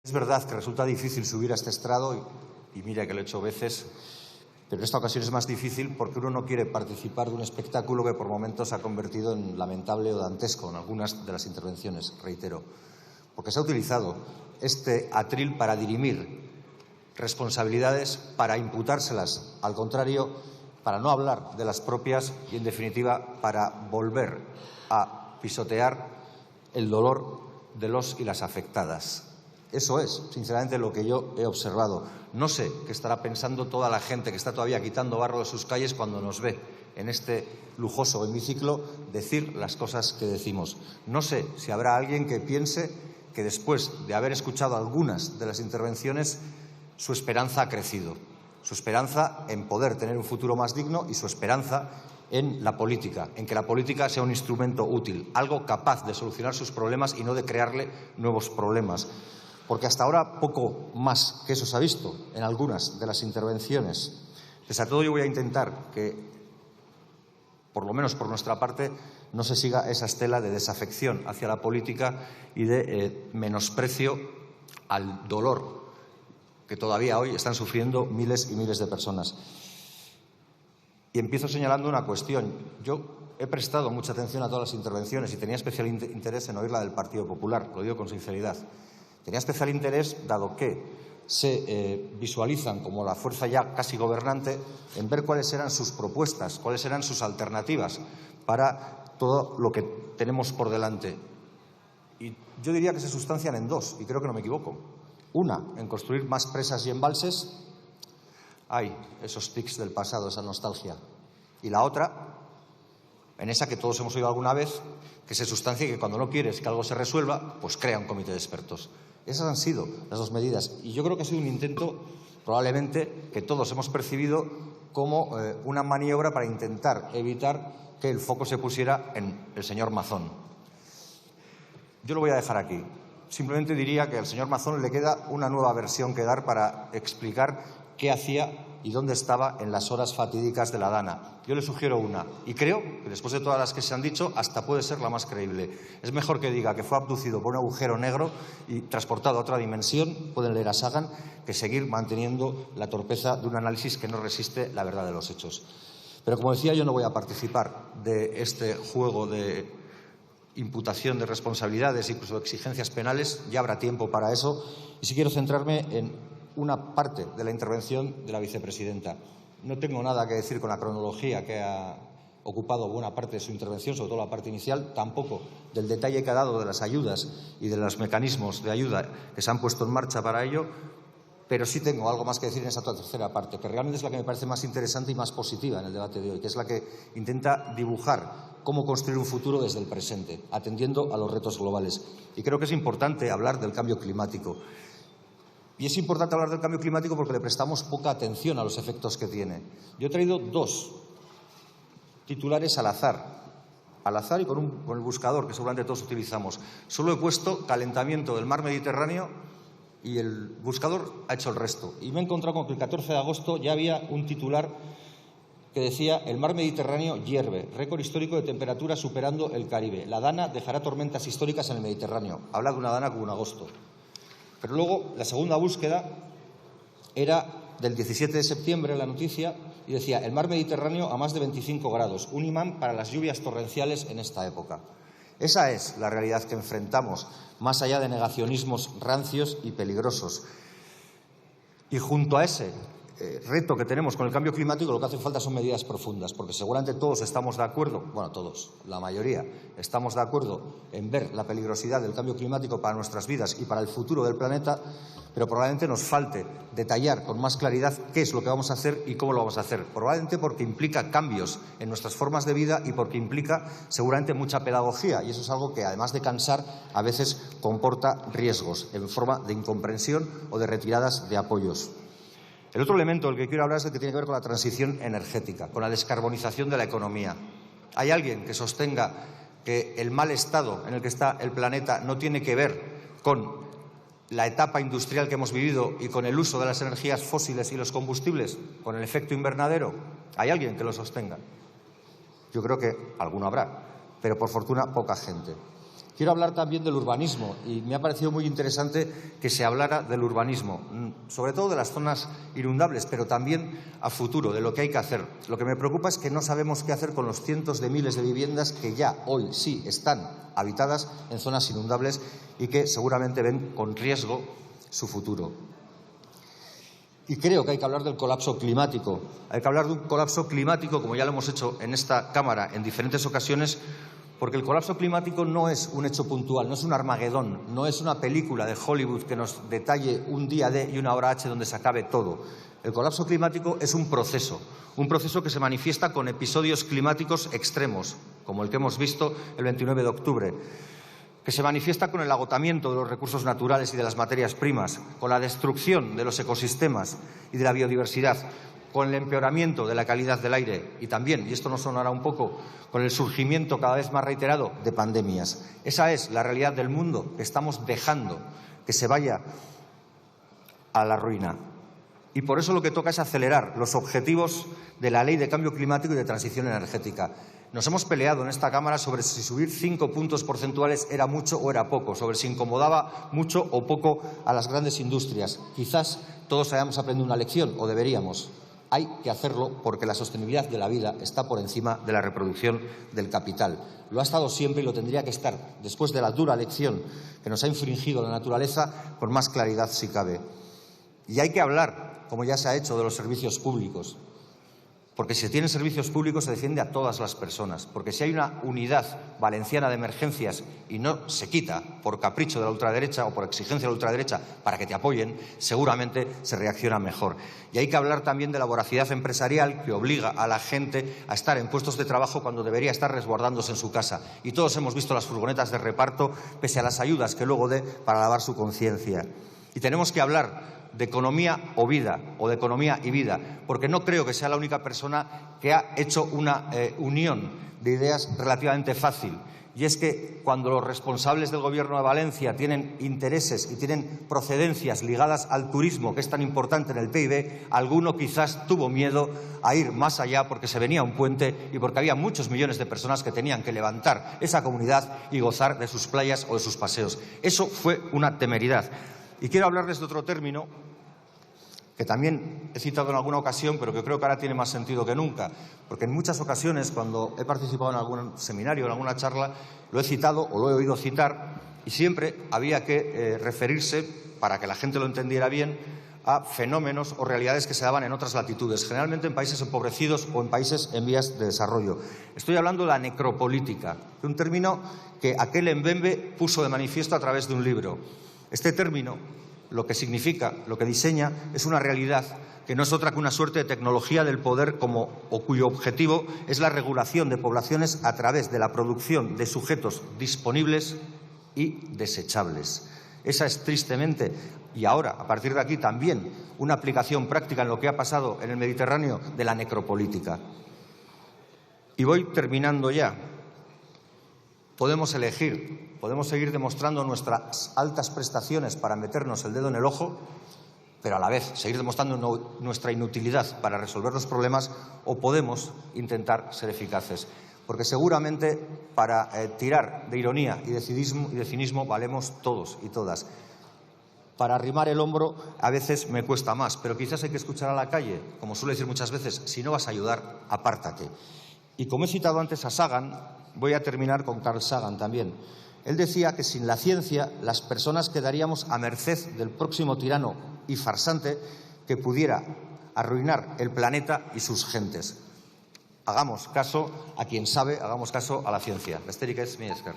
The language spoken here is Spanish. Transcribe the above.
Es verdad que resulta difícil subir a este estrado y mira que lo he hecho veces, pero en esta ocasión es más difícil porque uno no quiere participar de un espectáculo que por momentos se ha convertido en lamentable o dantesco en algunas de las intervenciones, reitero, porque se ha utilizado este atril para dirimir responsabilidades, para imputárselas, al contrario, para no hablar de las propias y, en definitiva, para volver a pisotear el dolor de los y las afectadas. Eso es, sinceramente, lo que yo he observado. No sé qué estará pensando toda la gente que está todavía quitando barro de sus calles cuando nos ve en este lujoso hemiciclo decir las cosas que decimos. No sé si habrá alguien que piense que después de haber escuchado algunas de las intervenciones su esperanza ha crecido. Su esperanza en poder tener un futuro más digno y su esperanza en la política, en que la política sea un instrumento útil, algo capaz de solucionar sus problemas y no de crearle nuevos problemas. Porque hasta ahora poco más que eso se ha visto en algunas de las intervenciones. Pese a todo, yo voy a intentar que, por lo menos por nuestra parte, no se siga esa estela de desafección hacia la política y de menosprecio al dolor que todavía hoy están sufriendo miles y miles de personas. Y empiezo señalando una cuestión. Yo he prestado mucha atención a todas las intervenciones y tenía especial interés en oír la del Partido Popular, lo digo con sinceridad. Tenía especial interés, dado que se visualizan como la fuerza ya casi gobernante, en ver cuáles eran sus propuestas, cuáles eran sus alternativas para todo lo que tenemos por delante. Y yo diría que se sustancian en dos, y creo que no me equivoco. Una, en construir más presas y embalses. Hay esos tics del pasado, esa nostalgia. Y la otra, en esa que todos hemos oído alguna vez, que se sustancia y que cuando no quieres que algo se resuelva, pues crea un comité de expertos. Esas han sido las dos medidas. Y yo creo que ha sido un intento, probablemente, que todos hemos percibido como una maniobra para intentar evitar que el foco se pusiera en el señor Mazón. Yo lo voy a dejar aquí. Simplemente diría que al señor Mazón le queda una nueva versión que dar para explicar qué hacía y dónde estaba en las horas fatídicas de la Dana. Yo le sugiero una, y creo que después de todas las que se han dicho, hasta puede ser la más creíble. Es mejor que diga que fue abducido por un agujero negro y transportado a otra dimensión, pueden leer a Sagan, que seguir manteniendo la torpeza de un análisis que no resiste la verdad de los hechos. Pero, como decía, yo no voy a participar de este juego de imputación de responsabilidades, incluso de exigencias penales. Ya habrá tiempo para eso. Y sí quiero centrarme en una parte de la intervención de la vicepresidenta. No tengo nada que decir con la cronología que ha ocupado buena parte de su intervención, sobre todo la parte inicial, tampoco del detalle que ha dado de las ayudas y de los mecanismos de ayuda que se han puesto en marcha para ello, pero sí tengo algo más que decir en esa tercera parte, que realmente es la que me parece más interesante y más positiva en el debate de hoy, que es la que intenta dibujar cómo construir un futuro desde el presente, atendiendo a los retos globales. Y creo que es importante hablar del cambio climático. Y es importante hablar del cambio climático porque le prestamos poca atención a los efectos que tiene. Yo he traído dos titulares al azar y con el buscador que seguramente todos utilizamos. Solo he puesto calentamiento del mar Mediterráneo y el buscador ha hecho el resto. Y me he encontrado con que el 14 de agosto ya había un titular que decía: el mar Mediterráneo hierve, récord histórico de temperatura superando el Caribe. La Dana dejará tormentas históricas en el Mediterráneo. Habla de una Dana como un agosto. Pero luego la segunda búsqueda era del 17 de septiembre, la noticia, y decía: el mar Mediterráneo a más de 25 grados, un imán para las lluvias torrenciales en esta época. Esa es la realidad que enfrentamos, más allá de negacionismos rancios y peligrosos. Y junto a ese reto que tenemos con el cambio climático, lo que hace falta son medidas profundas, porque seguramente todos estamos de acuerdo, bueno, todos, la mayoría, estamos de acuerdo en ver la peligrosidad del cambio climático para nuestras vidas y para el futuro del planeta, pero probablemente nos falte detallar con más claridad qué es lo que vamos a hacer y cómo lo vamos a hacer. Probablemente porque implica cambios en nuestras formas de vida y porque implica seguramente mucha pedagogía, y eso es algo que, además de cansar, a veces comporta riesgos en forma de incomprensión o de retiradas de apoyos. El otro elemento del que quiero hablar es el que tiene que ver con la transición energética, con la descarbonización de la economía. ¿Hay alguien que sostenga que el mal estado en el que está el planeta no tiene que ver con la etapa industrial que hemos vivido y con el uso de las energías fósiles y los combustibles, con el efecto invernadero? ¿Hay alguien que lo sostenga? Yo creo que alguno habrá, pero por fortuna poca gente. Quiero hablar también del urbanismo y me ha parecido muy interesante que se hablara del urbanismo, sobre todo de las zonas inundables, pero también a futuro, de lo que hay que hacer. Lo que me preocupa es que no sabemos qué hacer con los cientos de miles de viviendas que ya hoy sí están habitadas en zonas inundables y que seguramente ven con riesgo su futuro. Y creo que hay que hablar del colapso climático. Hay que hablar de un colapso climático, como ya lo hemos hecho en esta Cámara en diferentes ocasiones, porque el colapso climático no es un hecho puntual, no es un Armagedón, no es una película de Hollywood que nos detalle un día D y una hora H donde se acabe todo. El colapso climático es un proceso que se manifiesta con episodios climáticos extremos, como el que hemos visto el 29 de octubre, que se manifiesta con el agotamiento de los recursos naturales y de las materias primas, con la destrucción de los ecosistemas y de la biodiversidad, con el empeoramiento de la calidad del aire y también, y esto nos sonará un poco, con el surgimiento cada vez más reiterado de pandemias. Esa es la realidad del mundo que estamos dejando que se vaya a la ruina. Y por eso lo que toca es acelerar los objetivos de la Ley de Cambio Climático y de Transición Energética. Nos hemos peleado en esta Cámara sobre si subir 5 puntos porcentuales era mucho o era poco, sobre si incomodaba mucho o poco a las grandes industrias. Quizás todos hayamos aprendido una lección, o deberíamos. Hay que hacerlo porque la sostenibilidad de la vida está por encima de la reproducción del capital. Lo ha estado siempre y lo tendría que estar, después de la dura lección que nos ha infringido la naturaleza, con más claridad si cabe. Y hay que hablar, como ya se ha hecho, de los servicios públicos. Porque si se tienen servicios públicos se defiende a todas las personas. Porque si hay una unidad valenciana de emergencias y no se quita por capricho de la ultraderecha o por exigencia de la ultraderecha para que te apoyen, seguramente se reacciona mejor. Y hay que hablar también de la voracidad empresarial que obliga a la gente a estar en puestos de trabajo cuando debería estar resguardándose en su casa. Y todos hemos visto las furgonetas de reparto pese a las ayudas que luego dé para lavar su conciencia. Y tenemos que hablar de economía o vida, o de economía y vida, porque no creo que sea la única persona que ha hecho una unión de ideas relativamente fácil. Y es que cuando los responsables del Gobierno de Valencia tienen intereses y tienen procedencias ligadas al turismo, que es tan importante en el PIB, alguno quizás tuvo miedo a ir más allá porque se venía un puente y porque había muchos millones de personas que tenían que levantar esa comunidad y gozar de sus playas o de sus paseos. Eso fue una temeridad. Y quiero hablarles de otro término que también he citado en alguna ocasión, pero que creo que ahora tiene más sentido que nunca, porque en muchas ocasiones, cuando he participado en algún seminario, en alguna charla, lo he citado o lo he oído citar, y siempre había que referirse, para que la gente lo entendiera bien, a fenómenos o realidades que se daban en otras latitudes, generalmente en países empobrecidos o en países en vías de desarrollo. Estoy hablando de la necropolítica, de un término que aquel Mbembe puso de manifiesto a través de un libro. Este término, lo que significa, lo que diseña, es una realidad que no es otra que una suerte de tecnología del poder cuyo objetivo es la regulación de poblaciones a través de la producción de sujetos disponibles y desechables. Esa es tristemente, y ahora, a partir de aquí, también una aplicación práctica en lo que ha pasado en el Mediterráneo de la necropolítica. Y voy terminando ya. Podemos elegir, podemos seguir demostrando nuestras altas prestaciones para meternos el dedo en el ojo, pero a la vez seguir demostrando nuestra inutilidad para resolver los problemas, o podemos intentar ser eficaces. Porque seguramente para tirar de ironía y de cinismo valemos todos y todas. Para arrimar el hombro a veces me cuesta más, pero quizás hay que escuchar a la calle, como suele decir muchas veces, si no vas a ayudar, apártate. Y como he citado antes a Sagan, voy a terminar con Carl Sagan también. Él decía que sin la ciencia las personas quedaríamos a merced del próximo tirano y farsante que pudiera arruinar el planeta y sus gentes. Hagamos caso a quien sabe, hagamos caso a la ciencia. Besterik ez, mila esker.